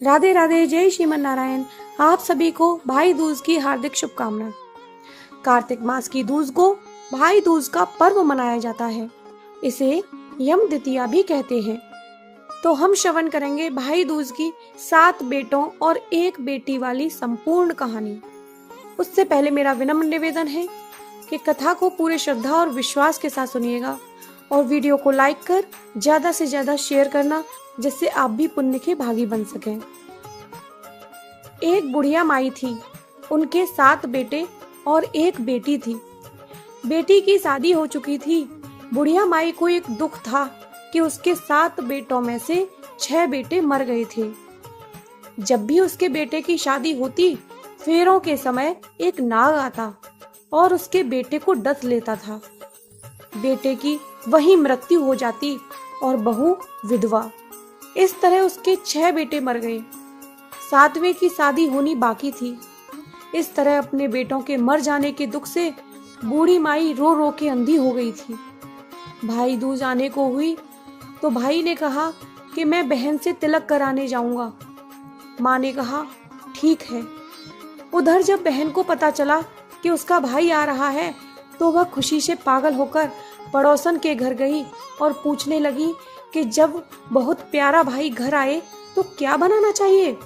राधे राधे, जय श्रीमन नारायण। आप सभी को भाई दूज की हार्दिक शुभकामनाएं। कार्तिक मास की दूज को भाई दूज का पर्व मनाया जाता है। इसे यम द्वितीया भी कहते हैं। तो हम श्रवण करेंगे भाई दूज की 7 बेटों और 1 बेटी वाली संपूर्ण कहानी। उससे पहले मेरा विनम्र निवेदन है कि कथा को पूरे श्रद्धा और विश्वास के साथ सुनिएगा और वीडियो को लाइक कर ज्यादा से ज्यादा शेयर करना, जिससे आप भी पुण्य के भागी बन सकें। एक बुढ़िया माई थी, उनके 7 बेटे और 1 बेटी थी। बेटी की शादी हो चुकी थी। बुढ़िया माई को एक दुख था कि उसके 7 बेटों में से 6 बेटे मर गए थे। जब भी उसके बेटे की शादी होती, फेरों के समय एक नाग आता और उसके बेटे को डस लेता था। बेटे की वही मृत्यु हो जाती और बहू विधवा। इस तरह उसके 6 बेटे मर गए। 7वें की शादी होनी बाकी थी। इस तरह अपने बेटों के मर जाने के दुख से बूढ़ी माई रो रो के अंधी हो गई थी। भाई दूज आने को हुई तो भाई ने कहा कि मैं बहन से तिलक कराने जाऊंगा। माँ ने कहा ठीक है। उधर जब बहन को पता चला कि उसका भाई आ रहा है तो वह खुशी से पागल होकर पड़ोसन के घर गई और पूछने लगी कि जब बहुत प्यारा भाई घर आए तो क्या बनाना चाहिए।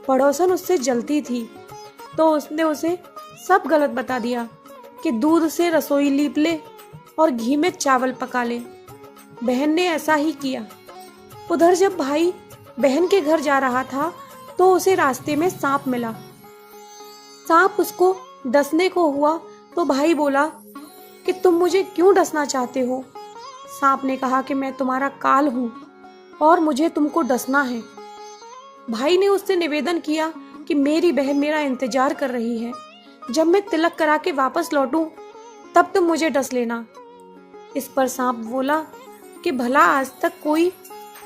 पड़ोसन उससे जलती थी तो उसने उसे सब गलत बता दिया कि दूध से रसोई लीप ले और घी में चावल पका ले। बहन ने ऐसा ही किया। उधर जब भाई बहन के घर जा रहा था तो उसे रास्ते में सांप मिला। सांप उसको डसने को हुआ तो भाई बोला कि तुम मुझे क्यों डसना चाहते हो। सांप ने कहा कि मैं तुम्हारा काल हूं और मुझे तुमको डसना है। भाई ने उससे निवेदन किया कि मेरी बहन मेरा इंतजार कर रही है। जब मैं तिलक करा के वापस लौटूं तब तुम मुझे डस लेना। इस पर सांप बोला कि भला आज तक कोई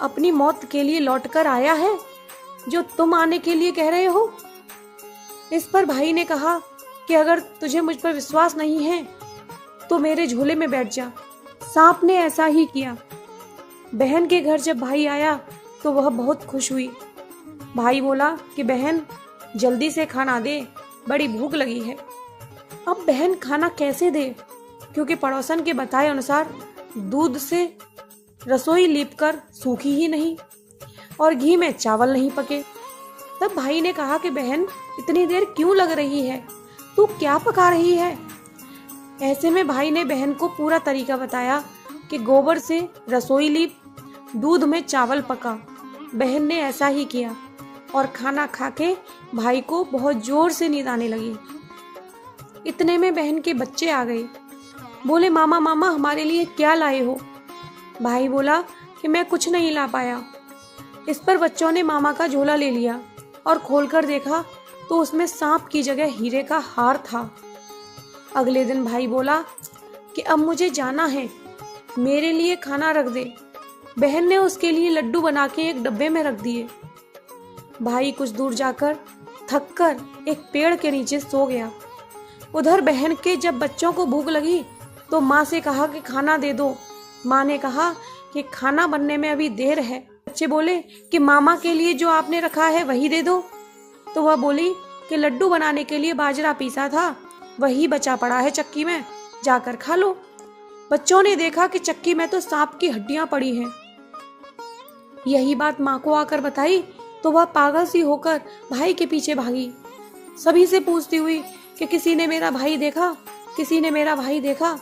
अपनी मौत के लिए लौट कर आया है जो तुम आने के लिए कह रहे हो। इस पर भाई ने कहा कि अगर तुझे मुझ पर विश्वास नहीं है तो मेरे झोले में बैठ जा। सांप ने ऐसा ही किया। बहन के घर जब भाई आया तो वह बहुत खुश हुई। भाई बोला कि बहन जल्दी से खाना दे, बड़ी भूख लगी है। अब बहन खाना कैसे दे, क्योंकि पड़ोसन के बताए अनुसार दूध से रसोई लीपकर सूखी ही नहीं और घी में चावल नहीं पके। तब भाई ने कहा कि बहन इतनी देर क्यों लग रही है, तू क्या पका रही है। ऐसे में भाई ने बहन को पूरा तरीका बताया कि गोबर से रसोई लीप, दूध में चावल पका। बहन ने ऐसा ही किया और खाना खा के भाई को बहुत जोर से नींद आने लगी। इतने में बहन के बच्चे आ गए। बोले मामा मामा हमारे लिए क्या लाए हो। भाई बोला कि मैं कुछ नहीं ला पाया। इस पर बच्चों ने मामा का झोला ले लिया और खोलकर देखा तो उसमें सांप की जगह हीरे का हार था। अगले दिन भाई बोला कि अब मुझे जाना है, मेरे लिए खाना रख दे। बहन ने उसके लिए लड्डू बना के एक डब्बे में रख दिए। भाई कुछ दूर जाकर थककर एक पेड़ के नीचे सो गया। उधर बहन के जब बच्चों को भूख लगी तो माँ से कहा कि खाना दे दो। माँ ने कहा कि खाना बनने में अभी देर है। बच्चे बोले कि मामा के लिए जो आपने रखा है वही दे दो। तो वह बोली कि लड्डू बनाने के लिए बाजरा पीसा था, वही बचा पड़ा है चक्की में, जाकर खा लो। बच्चों ने देखा कि चक्की में तो सांप की हड्डियां पड़ी हैं। यही बात माँ को आकर बताई तो वह पागल सी होकर भाई के पीछे भागी, सभी से पूछती हुई कि किसी ने मेरा भाई देखा, किसी ने मेरा भाई देखा।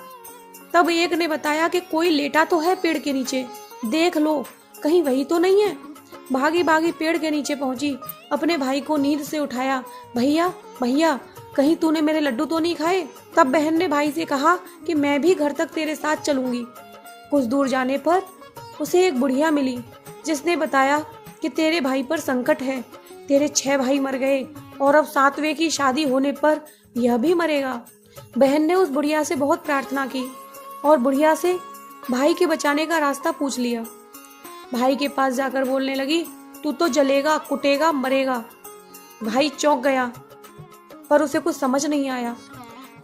तब एक ने बताया कि कोई लेटा तो है पेड़ के नीचे, देख लो कहीं वही तो नहीं है। भागी भागी पेड़ के नीचे पहुंची, अपने भाई को नींद से उठाया। भैया भैया कहीं तूने मेरे लड्डू तो नहीं खाए। तब बहन ने भाई से कहा कि मैं भी घर तक तेरे साथ चलूंगी। कुछ दूर जाने पर उसे एक बुढ़िया मिली जिसने बताया कि तेरे भाई पर संकट है, तेरे 6 भाई मर गए और अब 7वें की शादी होने पर यह भी मरेगा। बहन ने उस बुढ़िया से बहुत प्रार्थना की और बुढ़िया से भाई के बचाने का रास्ता पूछ लिया। भाई के पास जाकर बोलने लगी, तू तो जलेगा, कुटेगा, मरेगा। भाई चौंक गया पर उसे कुछ समझ नहीं आया।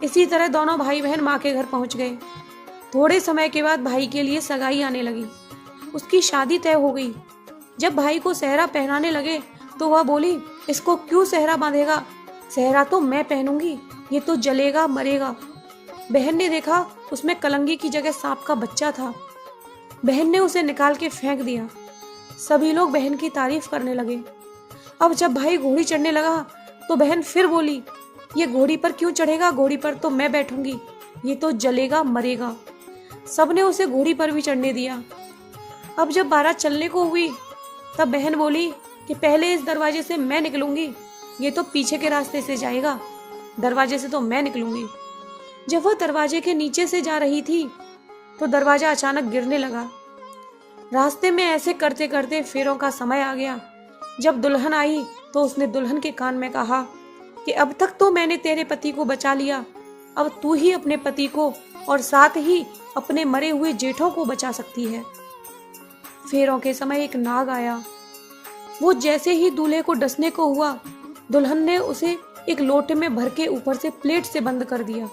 इसी तरह दोनों भाई बहन माँ के घर पहुंच गए। थोड़े समय के बाद भाई के लिए सगाई आने लगी। उसकी शादी तय हो गई। जब भाई को सेहरा पहनाने लगे तो वह बोली, इसको क्यों सेहरा बांधेगा, सेहरा तो मैं पहनूंगी, ये तो जलेगा मरेगा। बहन ने देखा उसमें कलंगी की जगह सांप का बच्चा था। बहन ने उसे निकाल के फेंक दिया। सभी लोग बहन की तारीफ करने लगे। अब जब भाई घोड़ी चढ़ने लगा तो बहन फिर बोली, ये घोड़ी पर क्यों चढ़ेगा, घोड़ी पर तो मैं बैठूंगी, ये तो जलेगा मरेगा। सबने उसे घोड़ी पर भी चढ़ने दिया। अब जब बारात चलने को हुई तब बहन बोली कि पहले इस दरवाजे से मैं निकलूंगी, ये तो पीछे के रास्ते से जाएगा, दरवाजे से तो मैं निकलूंगी। जब वह दरवाजे के नीचे से जा रही थी तो दरवाजा अचानक गिरने लगा। रास्ते में ऐसे करते करते फेरों का समय आ गया। जब दुल्हन आई तो उसने दुल्हन के कान में कहा कि अब तक तो मैंने तेरे पति को बचा लिया, अब तू ही अपने पति को और साथ ही अपने मरे हुए जेठों को बचा सकती है। फेरों के समय एक नाग आया। वो जैसे ही दूल्हे को डसने को हुआ, दुल्हन ने उसे एक लोटे में भर के ऊपर से प्लेट से बंद कर दिया।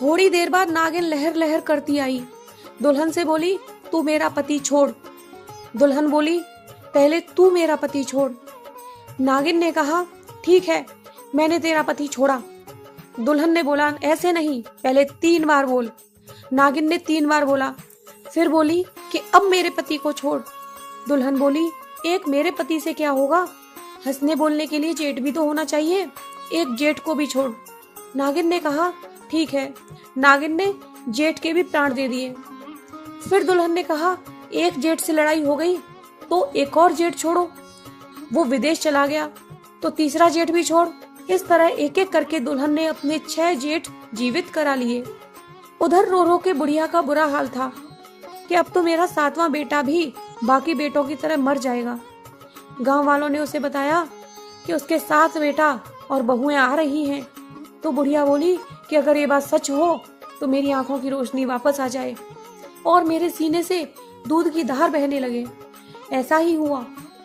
थोड़ी देर बाद नागिन लहर लहर करती आई। दुल्हन से बोली, तू मेरा पति छोड़। दुल्हन बोली, पहले तू मेरा पति छोड़। नागिन ने कहा, ठीक है, मैंने तेरा पति छोड़ा। दुल्हन ने बोला, ऐसे नहीं, पहले 3 बार बोल। नागिन ने 3 बार बोला। फिर बोली कि अब मेरे पति को छोड़। दुल्हन बोली, एक मेरे पति से क्या होगा, हंसने बोलने के लिए जेठ भी तो होना चाहिए, एक जेठ को भी छोड़। नागिन ने कहा, ठीक है। नागिन ने जेठ के भी प्राण दे दिए। फिर दुल्हन ने कहा, एक जेठ से लड़ाई हो गई तो एक और जेठ छोड़ो। वो विदेश चला गया तो तीसरा जेठ भी छोड़। इस तरह एक एक करके दुल्हन ने अपने 6 जेठ जीवित करा लिए। उधर रो रो के बुढ़िया का बुरा हाल था कि अब तो मेरा 7वां बेटा भी बाकी बेटों की तरह मर जाएगा। गांव वालों ने उसे बताया कि उसके 7 बेटा और बहुएं आ रही हैं। तो बुढ़िया बोली कि अगर ये बात सच हो तो मेरी आंखों की रोशनी वापस आ जाए और मेरे सीने से दूध की धार बहने लगे। ऐसा ही हुआ।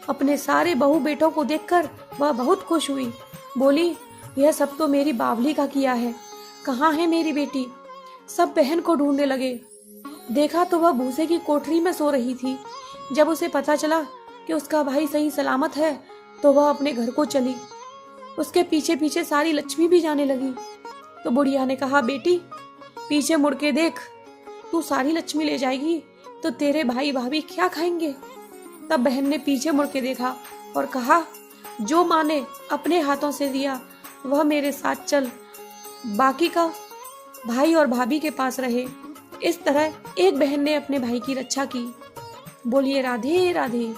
अपने सारे बहू बेटों को देखकर वह बहुत खुश हुई। बोली, यह सब तो मेरी बावली का किया है, कहाँ है मेरी बेटी। सब बहन को ढूंढने लगे। देखा तो वह भूसे की कोठरी में सो रही थी। जब उसे पता चला कि उसका भाई सही सलामत है तो वह अपने घर को चली। उसके पीछे पीछे सारी लक्ष्मी भी जाने लगी। तो बुढ़िया ने कहा, बेटी पीछे मुड़ के देख, तू सारी लक्ष्मी ले जाएगी तो तेरे भाई भाभी क्या खाएंगे। तब बहन ने पीछे मुड़ के देखा और कहा, जो माँ ने अपने हाथों से दिया वह मेरे साथ चल, बाकी का भाई और भाभी के पास रहे। इस तरह एक बहन ने अपने भाई की रक्षा की। बोलिए राधे राधे।